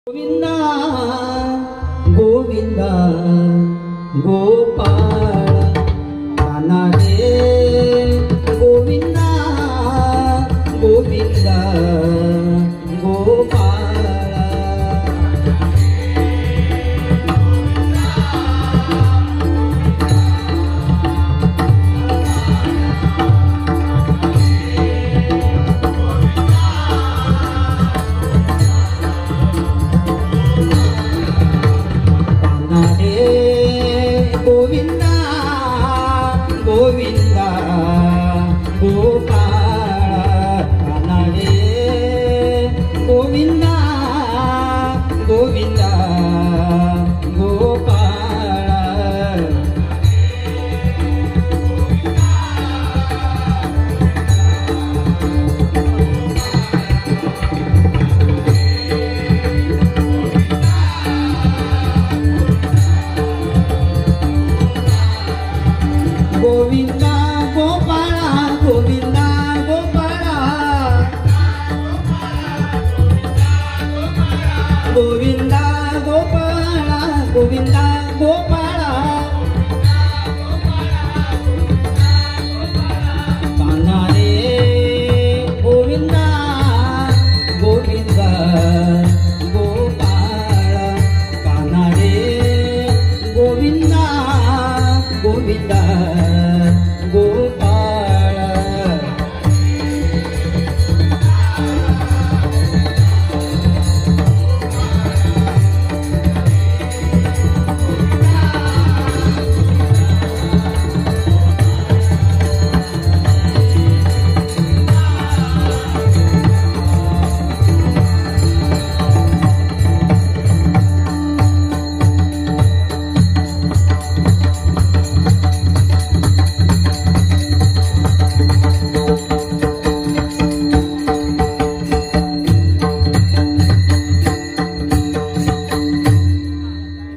गोविंदा गोविंदा गोपाळ काना रे गोविंदा गोविंदा गोपाळ गोविंदा गोविंदा गोपाळ काना रे गोविंदा गोविंदा गोपाळ गोविंदा गोपाळा गोविंदा गोपाळा गोविंदा गोपाळा गोविंदा गोपाळा